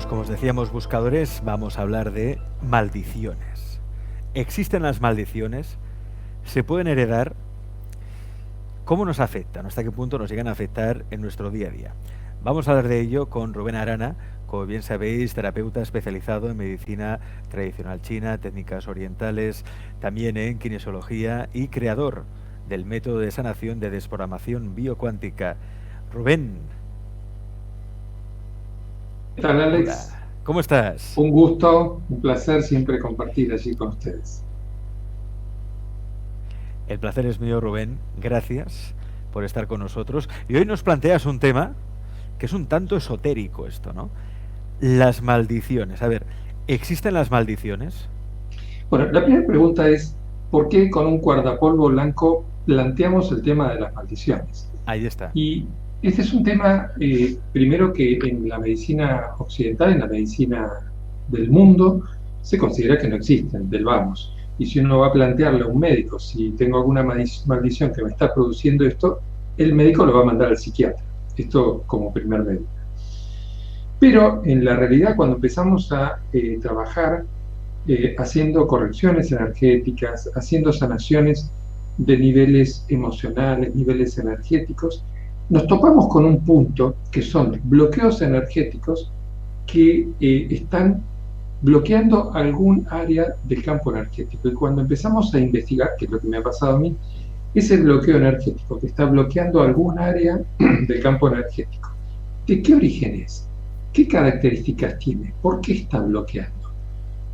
somos, como os decíamos, buscadores, vamos a hablar de maldiciones. ¿Existen las maldiciones? ¿Se pueden heredar? ¿Cómo nos afectan? ¿Hasta qué punto nos llegan a afectar en nuestro día a día? Vamos a hablar de ello con Rubén Arana, como bien sabéis, terapeuta especializado en medicina tradicional china, técnicas orientales, también en kinesiología y creador del método de sanación de desprogramación biocuántica. Rubén. ¿Qué tal, Hola, Alex? ¿cómo estás? Un gusto, un placer siempre compartir allí con ustedes. El placer es mío, Rubén. Gracias por estar con nosotros. Y hoy nos planteas un tema que es un tanto esotérico esto, ¿no? Las maldiciones. A ver, ¿existen las maldiciones? Bueno, la primera pregunta es, ¿por qué con un guardapolvo blanco planteamos el tema de las maldiciones? Ahí está. Y este es un tema, primero que en la medicina occidental, en la medicina del mundo, se considera que no existen, del vamos. Y si uno va a plantearle a un médico, si tengo alguna maldición que me está produciendo esto, el médico lo va a mandar al psiquiatra. Esto como primer médico. Pero en la realidad, cuando empezamos a trabajar haciendo correcciones energéticas, haciendo sanaciones de niveles emocionales, niveles energéticos, nos topamos con un punto que son bloqueos energéticos que están bloqueando algún área del campo energético. Y cuando empezamos a investigar, que es lo que me ha pasado a mí, ese bloqueo energético que está bloqueando algún área del campo energético, ¿de qué origen es? ¿Qué características tiene? ¿Por qué está bloqueando?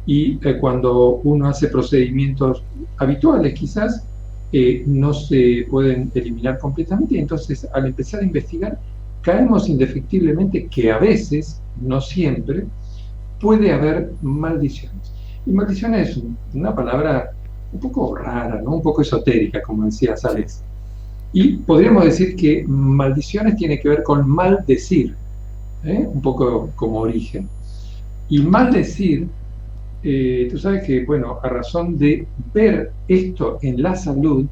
Y cuando uno hace procedimientos habituales quizás no se pueden eliminar completamente, y entonces al empezar a investigar caemos indefectiblemente que a veces, no siempre, puede haber maldiciones. Y maldiciones es una palabra un poco rara, ¿no? Un poco esotérica, como decías, Alex. Y podríamos decir que maldiciones tiene que ver con maldecir, un poco como origen. Y maldecir, tú sabes que, bueno, a razón de ver esto en la salud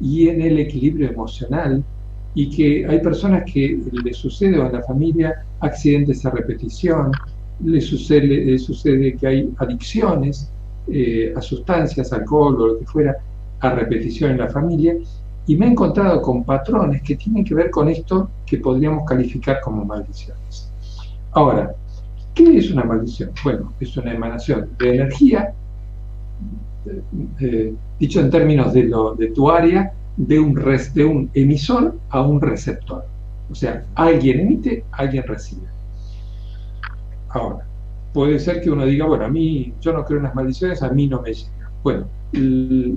y en el equilibrio emocional, y que hay personas que les sucede o en la familia accidentes a repetición, les sucede que hay adicciones a sustancias, alcohol o lo que fuera, a repetición en la familia, y me he encontrado con patrones que tienen que ver con esto que podríamos calificar como maldiciones. Ahora, ¿qué es una maldición? Bueno, es una emanación de energía, dicho en términos de tu área, de un emisor a un receptor. O sea, alguien emite, alguien recibe. Ahora, puede ser que uno diga, bueno, a mí, yo no creo en las maldiciones, a mí no me llega. Bueno,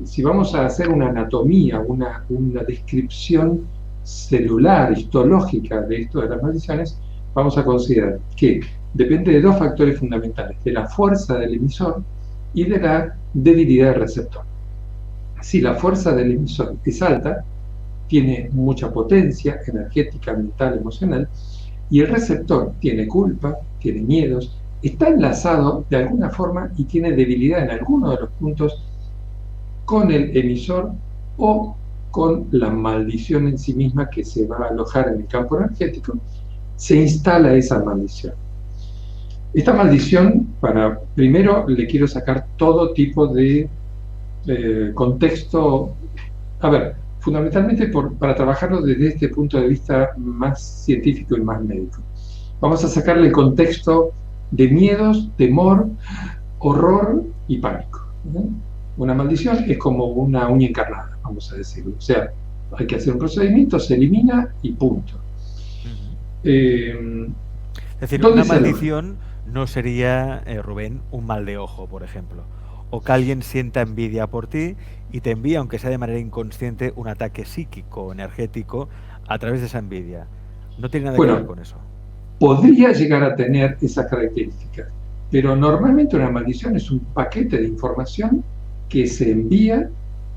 si vamos a hacer una anatomía, una descripción celular, histológica de esto de las maldiciones, vamos a considerar que depende de dos factores fundamentales, de la fuerza del emisor y de la debilidad del receptor. Si la fuerza del emisor es alta, tiene mucha potencia energética, mental, emocional, y el receptor tiene culpa, tiene miedos, está enlazado de alguna forma y tiene debilidad en alguno de los puntos con el emisor o con la maldición en sí misma que se va a alojar en el campo energético, se instala esa maldición. Esta maldición, primero le quiero sacar todo tipo de contexto, a ver, fundamentalmente para trabajarlo desde este punto de vista más científico y más médico. Vamos a sacarle el contexto de miedos, temor, horror y pánico. Una maldición es como una uña encarnada, vamos a decirlo. O sea, hay que hacer un procedimiento, se elimina y punto. Es decir, una maldición no sería, Rubén, un mal de ojo, por ejemplo. O que alguien sienta envidia por ti y te envía, aunque sea de manera inconsciente, un ataque psíquico, energético, a través de esa envidia. No tiene nada que ver con eso. Podría llegar a tener esas características, pero normalmente una maldición es un paquete de información que se envía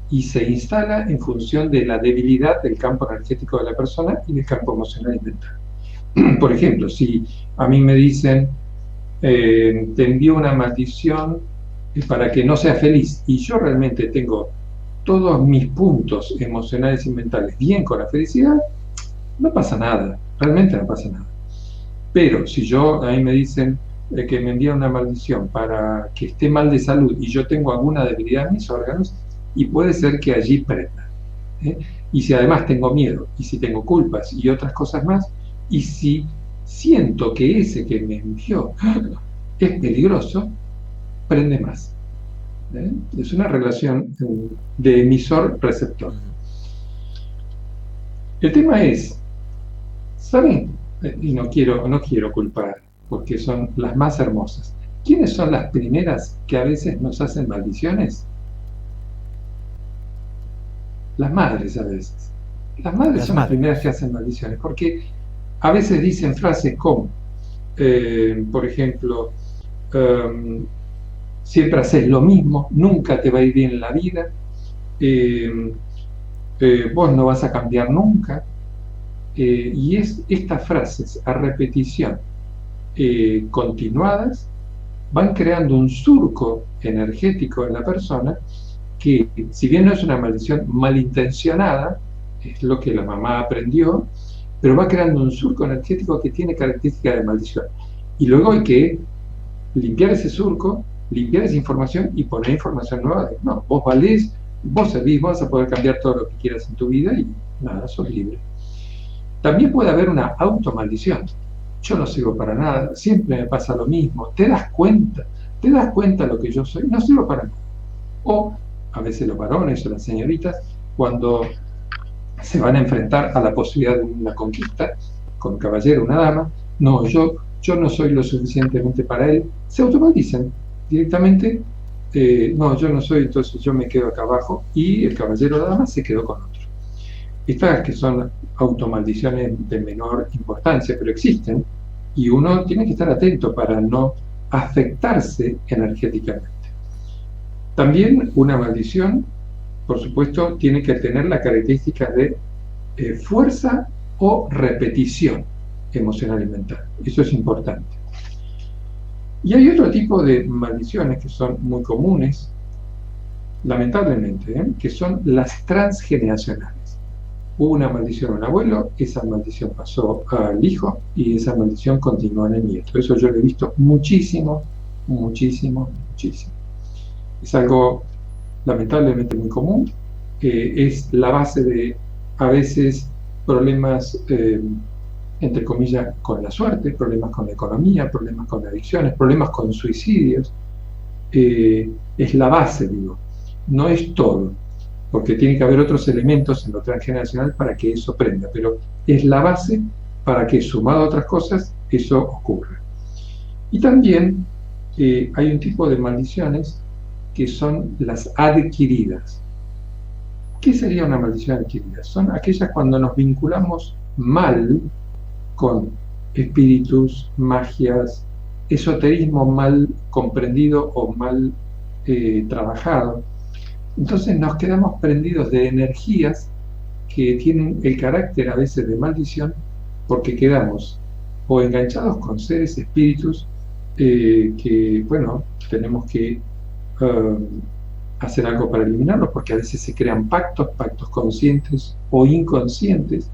y se instala en función de la debilidad del campo energético de la persona y del campo emocional y mental. Por ejemplo, si a mí me dicen, te envío una maldición para que no seas feliz, y yo realmente tengo todos mis puntos emocionales y mentales bien con la felicidad, no pasa nada, realmente no pasa nada. Pero si a mí me dicen, que me envía una maldición para que esté mal de salud y yo tengo alguna debilidad en mis órganos, y puede ser que allí prenda. Y si además tengo miedo, y si tengo culpas y otras cosas más, y si siento que ese que me envió es peligroso, prende más. Es una relación de emisor-receptor. El tema es, ¿saben? Y no quiero culpar, porque son las más hermosas. ¿Quiénes son las primeras que a veces nos hacen maldiciones? Las madres a veces. Las madres son las primeras que hacen maldiciones, porque a veces dicen frases como, por ejemplo, siempre haces lo mismo, nunca te va a ir bien en la vida, vos no vas a cambiar nunca. Y estas frases a repetición continuadas van creando un surco energético en la persona que, si bien no es una maldición malintencionada, es lo que la mamá aprendió, pero va creando un surco energético que tiene características de maldición. Y luego hay que limpiar ese surco, limpiar esa información y poner información nueva. No, vos valés, vos servís, vas a poder cambiar todo lo que quieras en tu vida y nada, sos libre. También puede haber una automaldición. Yo no sirvo para nada, siempre me pasa lo mismo. ¿Te das cuenta lo que yo soy? No sirvo para nada. O a veces los varones o las señoritas, cuando se van a enfrentar a la posibilidad de una conquista con un caballero o una dama, no, yo no soy lo suficientemente para él, se automaldicen directamente, no, yo no soy, entonces yo me quedo acá abajo, y el caballero o la dama se quedó con otro. Estas que son automaldiciones de menor importancia, pero existen, y uno tiene que estar atento para no afectarse energéticamente. También una maldición, por supuesto, tiene que tener la característica de fuerza o repetición emocional y mental. Eso es importante. Y hay otro tipo de maldiciones que son muy comunes, lamentablemente, que son las transgeneracionales. Hubo una maldición a un abuelo, esa maldición pasó al hijo y esa maldición continúa en el nieto. Eso yo lo he visto muchísimo, muchísimo, muchísimo. Es algo lamentablemente muy común, es la base de a veces problemas, entre comillas, con la suerte, problemas con la economía, problemas con adicciones, problemas con suicidios. Es la base, digo, no es todo, porque tiene que haber otros elementos en lo transgeneracional para que eso prenda, pero es la base para que, sumado a otras cosas, eso ocurra. Y también hay un tipo de maldiciones que son las adquiridas. ¿Qué sería una maldición adquirida? Son aquellas cuando nos vinculamos mal con espíritus, magias, esoterismo mal comprendido o mal trabajado. Entonces nos quedamos prendidos de energías que tienen el carácter a veces de maldición, porque quedamos o enganchados con seres, espíritus, que, bueno, tenemos que hacer algo para eliminarlos, porque a veces se crean pactos conscientes o inconscientes,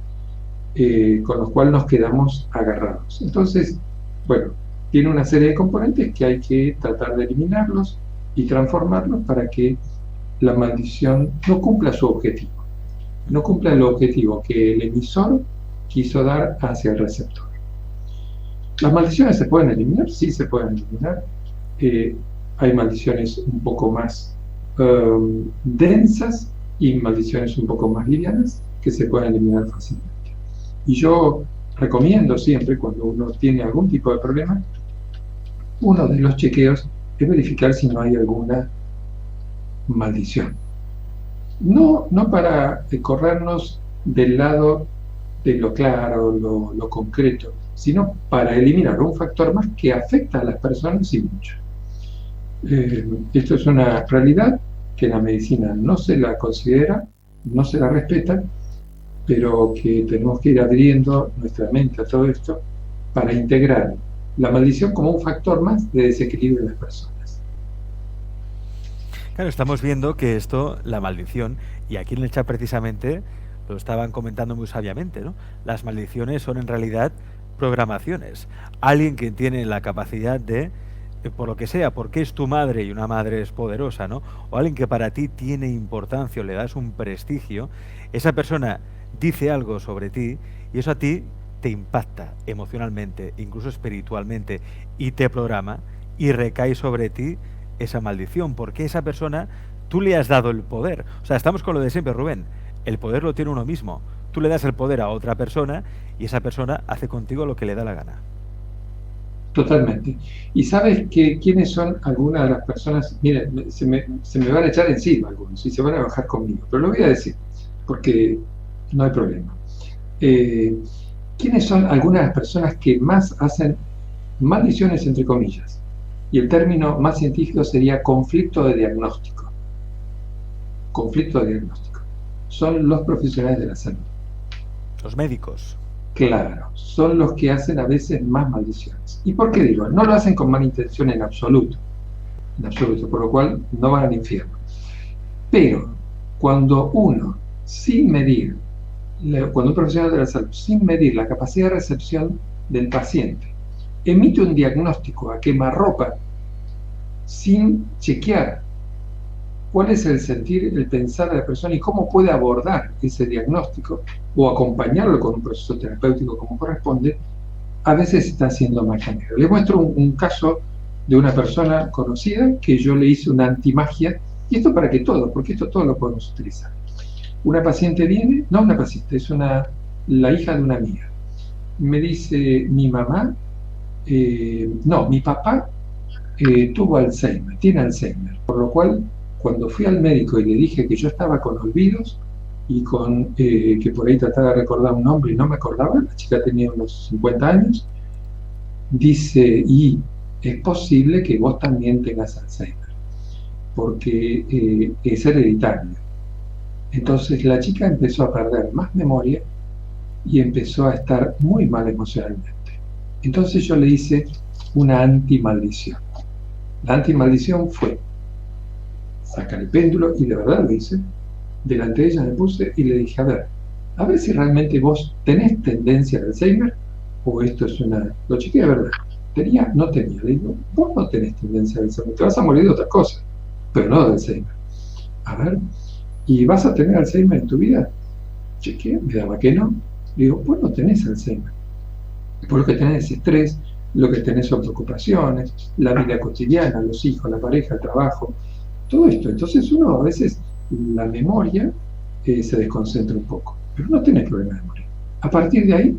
con los cuales nos quedamos agarrados. Entonces, bueno, tiene una serie de componentes que hay que tratar de eliminarlos y transformarlos para que la maldición no cumpla su objetivo, no cumpla el objetivo que el emisor quiso dar hacia el receptor. ¿Las maldiciones se pueden eliminar? Sí, se pueden eliminar. Hay maldiciones un poco más densas y maldiciones un poco más livianas que se pueden eliminar fácilmente. Y yo recomiendo siempre, cuando uno tiene algún tipo de problema, uno de los chequeos es verificar si no hay alguna maldición. No para corrernos del lado de lo claro, lo concreto, sino para eliminar un factor más que afecta a las personas y mucho. Esto es una realidad que en la medicina no se la considera, no se la respeta, pero que tenemos que ir adhiriendo nuestra mente a todo esto para integrar la maldición como un factor más de desequilibrio de las personas. Claro, estamos viendo que esto, la maldición, y aquí en el chat precisamente lo estaban comentando muy sabiamente, ¿no? Las maldiciones son en realidad programaciones. Alguien que tiene la capacidad de, por lo que sea, porque es tu madre y una madre es poderosa, ¿no? O alguien que para ti tiene importancia o le das un prestigio, esa persona dice algo sobre ti y eso a ti te impacta emocionalmente, incluso espiritualmente, y te programa y recae sobre ti esa maldición, porque esa persona tú le has dado el poder. O sea, estamos con lo de siempre, Rubén. El poder lo tiene uno mismo. Tú le das el poder a otra persona y esa persona hace contigo lo que le da la gana. Totalmente. ¿Y sabes quiénes son algunas de las personas? Mira, se me van a echar encima algunos y se van a bajar conmigo, pero lo voy a decir, porque no hay problema. ¿Quiénes son algunas de las personas que más hacen maldiciones, entre comillas? Y el término más científico sería conflicto de diagnóstico. Conflicto de diagnóstico. Son los profesionales de la salud. Los médicos. Claro, son los que hacen a veces más maldiciones. ¿Y por qué digo? No lo hacen con mala intención en absoluto, por lo cual no van al infierno. Pero cuando uno, sin medir, cuando un profesional de la salud, sin medir la capacidad de recepción del paciente, emite un diagnóstico a quemarropa, sin chequear cuál es el sentir, el pensar de la persona y cómo puede abordar ese diagnóstico o acompañarlo con un proceso terapéutico como corresponde, a veces está haciendo magia negra. Les muestro un caso de una persona conocida que yo le hice una antimagia, y esto para que todo, porque esto todo lo podemos utilizar. Una paciente viene, no una paciente, es la hija de una amiga. Me dice, mi papá tuvo Alzheimer, tiene Alzheimer, por lo cual cuando fui al médico y le dije que yo estaba con olvidos y con que por ahí trataba de recordar un nombre y no me acordaba, la chica tenía unos 50 años, dice, y es posible que vos también tengas Alzheimer, porque es hereditario. Entonces la chica empezó a perder más memoria y empezó a estar muy mal emocionalmente. Entonces yo le hice una antimaldición. La antimaldición fue sacar el péndulo, y de verdad lo hice. Delante de ella me puse y le dije, a ver si realmente vos tenés tendencia al Alzheimer, o esto es una... Lo chequeé de verdad. ¿Tenía? No tenía. Le digo, vos no tenés tendencia al Alzheimer, te vas a morir de otra cosa, pero no de Alzheimer. A ver, ¿y vas a tener Alzheimer en tu vida? Chequeé, me daba que no. Le digo, vos no tenés Alzheimer. Por lo que tenés es estrés, lo que tenés son preocupaciones, la vida cotidiana, los hijos, la pareja, el trabajo, todo esto. Entonces uno a veces la memoria se desconcentra un poco, pero no tiene problema de memoria. A partir de ahí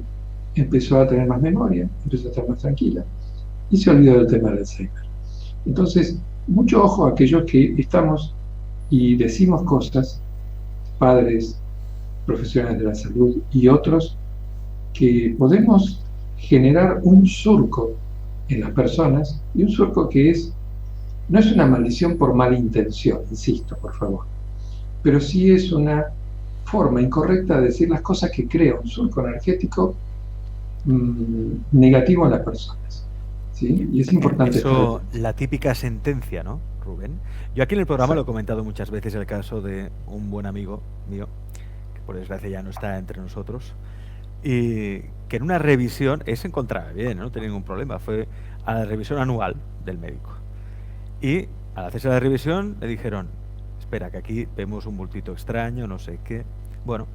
empezó a tener más memoria, empezó a estar más tranquila y se olvidó del tema del Alzheimer. Entonces, mucho ojo a aquellos que estamos y decimos cosas, padres, profesionales de la salud y otros, que podemos generar un surco en las personas, y un surco que no es una maldición por mala intención, insisto, por favor, pero sí es una forma incorrecta de decir las cosas que crea un surco energético negativo en las personas, ¿sí? Y es importante eso, la típica sentencia, ¿no, Rubén? Yo aquí en el programa lo he comentado muchas veces, el caso de un buen amigo mío, que por desgracia ya no está entre nosotros, y que en una revisión, él se encontraba bien, no tenía ningún problema, fue a la revisión anual del médico. Y al hacerse la revisión le dijeron, espera, que aquí vemos un bultito extraño, no sé qué. Bueno,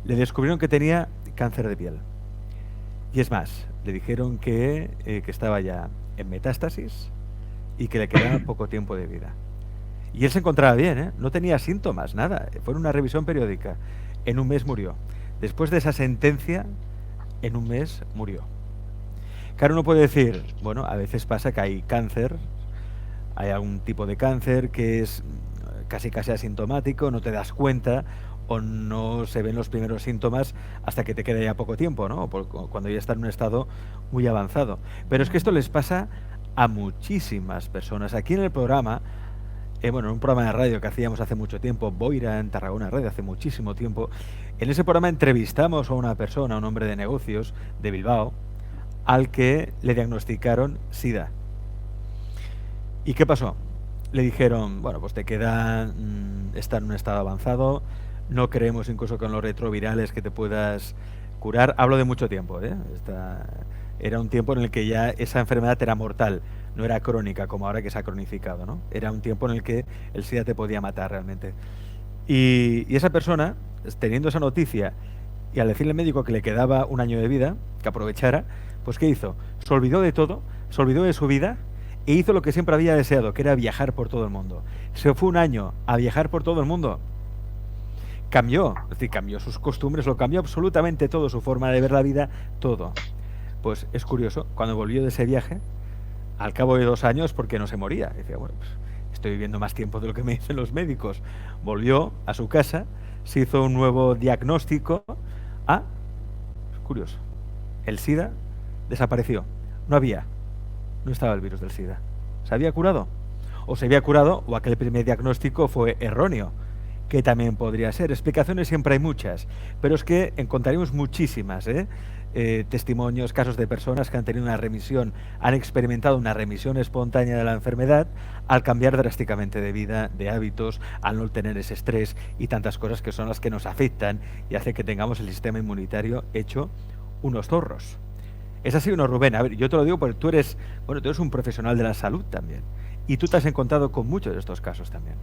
le descubrieron que tenía cáncer de piel. Y es más, le dijeron que estaba ya en metástasis y que le quedaba poco tiempo de vida. Y él se encontraba bien, ¿eh? No tenía síntomas, nada. Fue una revisión periódica. En un mes murió. Después de esa sentencia, en un mes murió. Claro, uno puede decir, bueno, a veces pasa que hay cáncer, hay algún tipo de cáncer que es casi asintomático, no te das cuenta o no se ven los primeros síntomas hasta que te queda ya poco tiempo, ¿no? Cuando ya está en un estado muy avanzado. Pero es que esto les pasa a muchísimas personas. Aquí en el programa, en un programa de radio que hacíamos hace mucho tiempo, Boira, en Tarragona Radio, hace muchísimo tiempo, en ese programa entrevistamos a una persona, a un hombre de negocios de Bilbao, al que le diagnosticaron SIDA. ¿Y qué pasó? Le dijeron, bueno, pues te queda estar en un estado avanzado, no creemos incluso con los retrovirales que te puedas Curar, hablo de mucho tiempo, ¿eh? Era un tiempo en el que ya esa enfermedad era mortal, no era crónica como ahora que se ha cronificado, ¿no? Era un tiempo en el que el SIDA te podía matar realmente. Y esa persona, teniendo esa noticia y al decirle al médico que le quedaba un año de vida, que aprovechara, pues ¿qué hizo? Se olvidó de todo, se olvidó de su vida e hizo lo que siempre había deseado, que era viajar por todo el mundo. Se fue un año a viajar por todo el mundo. Cambió, es decir, cambió sus costumbres, lo cambió absolutamente todo, su forma de ver la vida, todo. Pues es curioso, cuando volvió de ese viaje, al cabo de 2 años, porque no se moría, decía, bueno, pues estoy viviendo más tiempo de lo que me dicen los médicos. Volvió a su casa, se hizo un nuevo diagnóstico. Ah, es curioso, el SIDA desapareció, no estaba el virus del SIDA. ¿Se había curado? O se había curado, o aquel primer diagnóstico fue erróneo, que también podría ser. Explicaciones siempre hay muchas, pero es que encontraremos muchísimas, testimonios, casos de personas que han tenido una remisión, han experimentado una remisión espontánea de la enfermedad al cambiar drásticamente de vida, de hábitos, al no tener ese estrés y tantas cosas que son las que nos afectan y hace que tengamos el sistema inmunitario hecho unos zorros. ¿Es así o no, Rubén? A ver, yo te lo digo porque tú eres un profesional de la salud también y tú te has encontrado con muchos de estos casos también.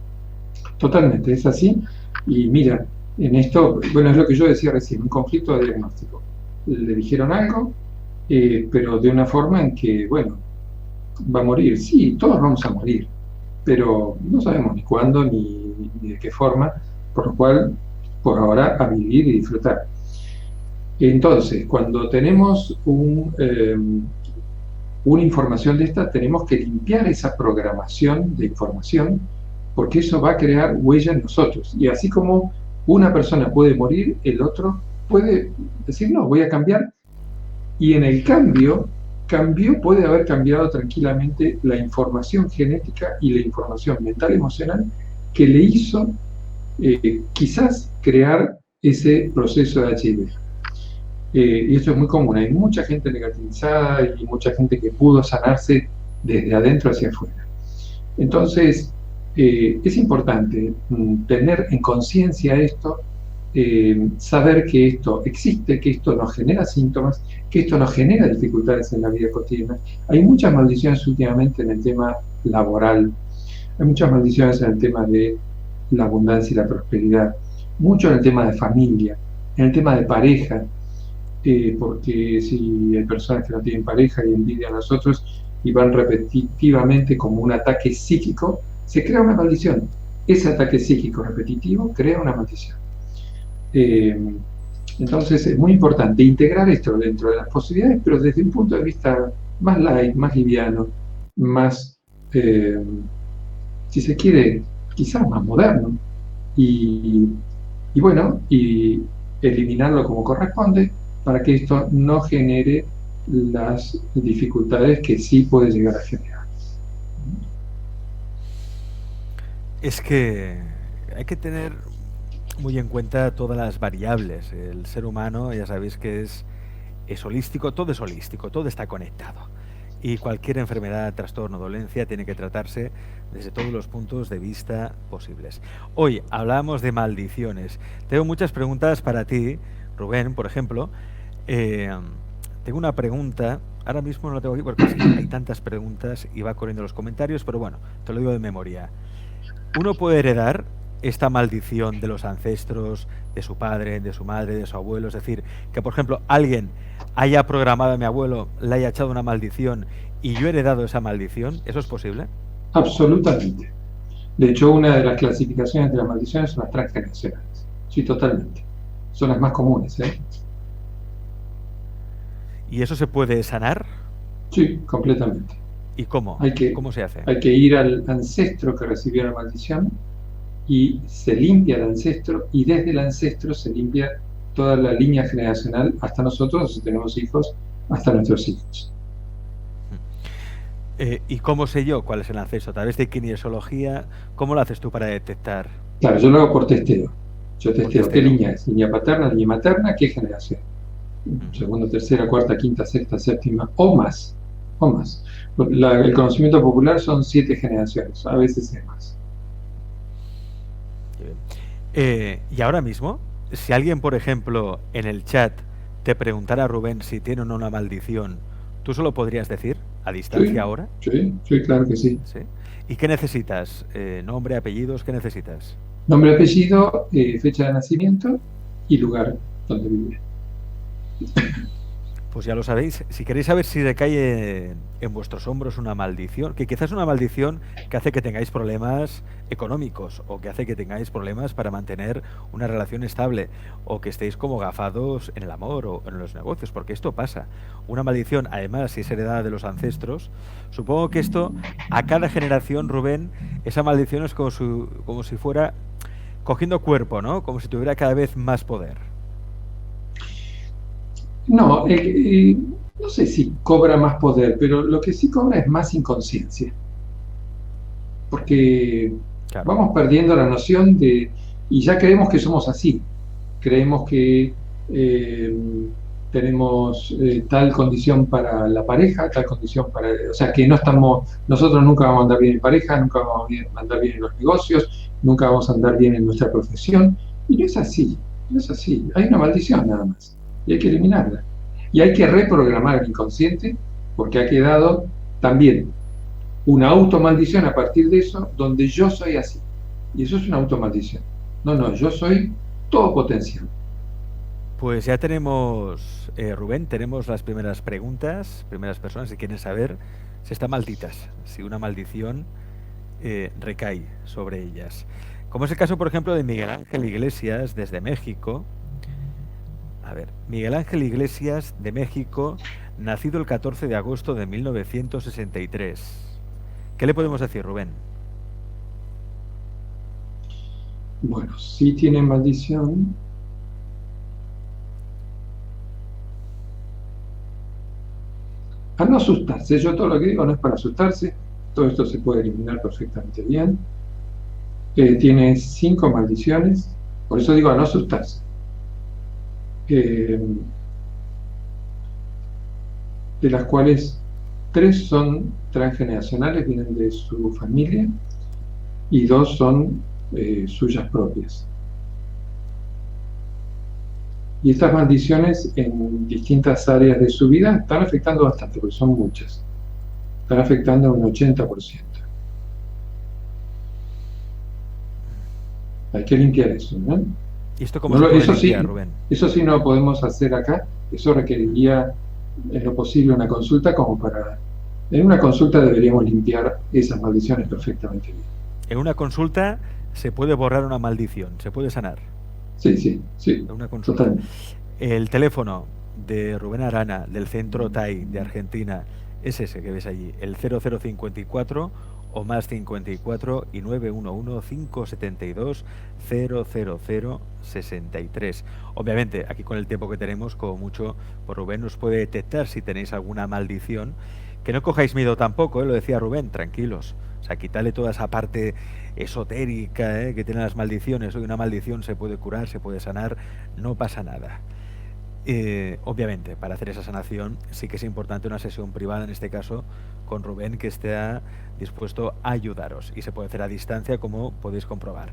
Totalmente, es así. Y mira, en esto, bueno, es lo que yo decía recién, un conflicto de diagnóstico. Le dijeron algo, pero de una forma en que, bueno, va a morir. Sí, todos vamos a morir, pero no sabemos ni cuándo ni de qué forma, por lo cual, por ahora, a vivir y disfrutar. Entonces, cuando tenemos una información de esta, tenemos que limpiar esa programación de información, porque eso va a crear huella en nosotros. Y así como una persona puede morir, el otro puede decir, no, voy a cambiar. Y en el cambio puede haber cambiado tranquilamente la información genética y la información mental emocional que le hizo quizás crear ese proceso de HIV. Y esto es muy común, hay mucha gente negativizada y mucha gente que pudo sanarse desde adentro hacia afuera. Entonces, es importante tener en conciencia esto, saber que esto existe, que esto nos genera síntomas, que esto nos genera dificultades en la vida cotidiana. Hay muchas maldiciones últimamente en el tema laboral, hay muchas maldiciones en el tema de la abundancia y la prosperidad, mucho en el tema de familia, en el tema de pareja, porque si hay personas que no tienen pareja y envidian a los otros y van repetitivamente como un ataque psíquico, se crea una maldición. Ese ataque psíquico repetitivo crea una maldición. Entonces es muy importante integrar esto dentro de las posibilidades, pero desde un punto de vista más light, más liviano, más, si se quiere, quizás más moderno, y bueno, y eliminarlo como corresponde para que esto no genere las dificultades que sí puede llegar a generar. Es que hay que tener muy en cuenta todas las variables. El ser humano, ya sabéis que es holístico, todo está conectado. Y cualquier enfermedad, trastorno, dolencia tiene que tratarse desde todos los puntos de vista posibles. Hoy hablamos de maldiciones. Tengo muchas preguntas para ti, Rubén, por ejemplo. Tengo una pregunta, ahora mismo no la tengo aquí porque hay tantas preguntas y va corriendo los comentarios, pero bueno, te lo digo de memoria. ¿Uno puede heredar esta maldición de los ancestros, de su padre, de su madre, de su abuelo? Es decir, que por ejemplo alguien haya programado a mi abuelo, le haya echado una maldición y yo he heredado esa maldición. ¿Eso es posible? Absolutamente. De hecho, una de las clasificaciones de las maldiciones son las transgeneracionales. Sí, totalmente. Son las más comunes, ¿eh? ¿Y eso se puede sanar? Sí, completamente. ¿Y cómo? ¿Cómo se hace? Hay que ir al ancestro que recibió la maldición y se limpia el ancestro, y desde el ancestro se limpia toda la línea generacional hasta nosotros, si tenemos hijos, hasta nuestros hijos. ¿Y cómo sé yo cuál es el ancestro? A través de kinesiología, ¿cómo lo haces tú para detectar? Claro, yo lo hago por testeo. Yo testeo qué línea es, línea paterna, línea materna, qué generación. Segunda, tercera, cuarta, quinta, sexta, séptima, o más. El conocimiento popular son 7 generaciones, a veces es más. Y ahora mismo, si alguien, por ejemplo, en el chat te preguntara a Rubén si tiene o no una maldición, ¿tú solo podrías decir a distancia Sí, ahora? sí, sí, claro que sí. ¿Sí? ¿Y qué necesitas? ¿Nombre, apellidos? ¿Qué necesitas? Nombre, apellido, fecha de nacimiento y lugar donde vive. Pues ya lo sabéis. Si queréis saber si recae en vuestros hombros una maldición, que quizás una maldición que hace que tengáis problemas económicos o que hace que tengáis problemas para mantener una relación estable o que estéis como gafados en el amor o en los negocios, porque esto pasa. Una maldición, además, si es heredada de los ancestros, supongo que esto a cada generación, Rubén, esa maldición es como si fuera cogiendo cuerpo, ¿no? Como si tuviera cada vez más poder. No, no sé si cobra más poder, pero lo que sí cobra es más inconsciencia, porque Claro. vamos perdiendo la noción de, y ya creemos que somos así, creemos que eh, tenemos tal condición para la pareja, tal condición para, o sea, que no estamos, nosotros nunca vamos a andar bien en pareja, nunca vamos a andar bien en los negocios, nunca vamos a andar bien en nuestra profesión, y no es así, no es así, hay una maldición nada más, y hay que eliminarla. Y hay que reprogramar el inconsciente, porque ha quedado también una automaldición a partir de eso, donde yo soy así. Y eso es una automaldición. No, no, yo soy todo potencial. Pues ya tenemos, Rubén, tenemos las primeras preguntas, primeras personas que quieren saber si están malditas, si una maldición recae sobre ellas. Como es el caso, por ejemplo, de Miguel Ángel Iglesias desde México. A ver, Miguel Ángel Iglesias de México, nacido el 14 de agosto de 1963. ¿Qué le podemos decir, Rubén? Bueno, sí tiene maldición. A no asustarse. Yo todo lo que digo no es para asustarse. Todo esto se puede eliminar perfectamente bien. Tiene 5 maldiciones. Por eso digo a no asustarse. De las cuales 3 son transgeneracionales, vienen de su familia, y 2 son suyas propias. Y estas maldiciones en distintas áreas de su vida están afectando bastante, porque son muchas. Están afectando a un 80%. Hay que limpiar eso, ¿no? ¿Y esto cómo se puede Eso limpiar, sí, Rubén? eso sí no lo podemos hacer acá. Eso requeriría, en lo posible, una consulta como para... En una consulta deberíamos limpiar esas maldiciones perfectamente bien. En una consulta se puede borrar una maldición, se puede sanar. Sí, sí, sí, En una consulta. totalmente. El teléfono de Rubén Arana, del Centro TAI de Argentina, es ese que ves allí, el 0054 o más 54 y 911-572-00063. Obviamente, aquí con el tiempo que tenemos, como mucho, por Rubén nos puede detectar si tenéis alguna maldición. Que no cojáis miedo tampoco, lo decía Rubén, tranquilos. O sea, quitarle toda esa parte esotérica que tienen las maldiciones. Hoy una maldición se puede curar, se puede sanar, no pasa nada. Obviamente, para hacer esa sanación sí que es importante una sesión privada, en este caso con Rubén, que esté dispuesto a ayudaros. Y se puede hacer a distancia, como podéis comprobar.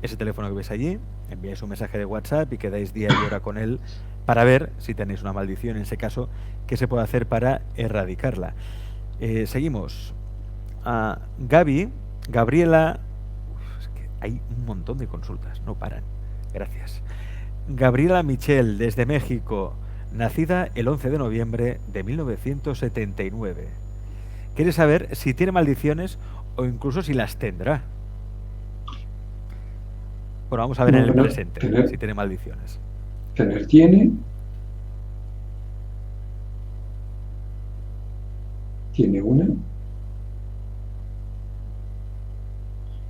Ese teléfono que veis allí, enviáis un mensaje de WhatsApp y quedáis día y hora con él para ver si tenéis una maldición, en ese caso, qué se puede hacer para erradicarla. Seguimos. Gabriela... Es que hay un montón de consultas, no paran. Gracias. Gabriela Michel, desde México, nacida el 11 de noviembre de 1979. Quiere saber si tiene maldiciones o incluso si las tendrá. Bueno, vamos a ver en el presente si tiene maldiciones. Tiene una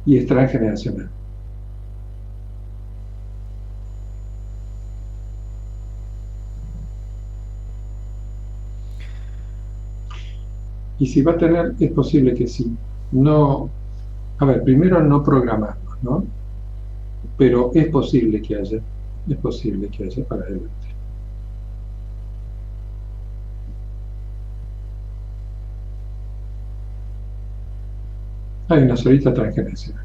y es transgeneracional. Y si va a tener, es posible que sí. No, a ver, primero no programarlo, ¿no? Pero es posible que haya para adelante. Hay una solita transgeneracional.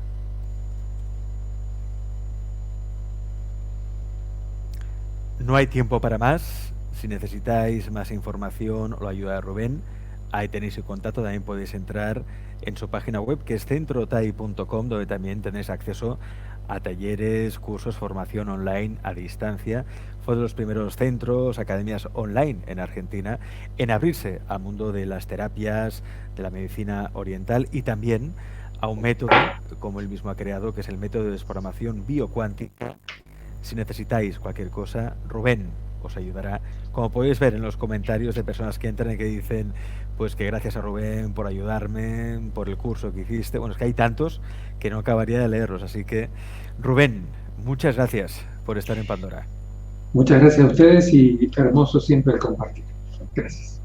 No hay tiempo para más. Si necesitáis más información o la ayuda de Rubén, ahí tenéis su contacto. También podéis entrar en su página web, que es centrotai.com, donde también tenéis acceso a talleres, cursos, formación online a distancia. Fue de los primeros centros, academias online en Argentina en abrirse al mundo de las terapias, de la medicina oriental y también a un método, como él mismo ha creado, que es el método de desprogramación biocuántica. Si necesitáis cualquier cosa, Rubén os ayudará. Como podéis ver en los comentarios de personas que entran y que dicen pues que gracias a Rubén por ayudarme, por el curso que hiciste. Bueno, es que hay tantos que no acabaría de leerlos. Así que, Rubén, muchas gracias por estar en Pandora. Muchas gracias a ustedes y hermoso siempre el compartir. Gracias.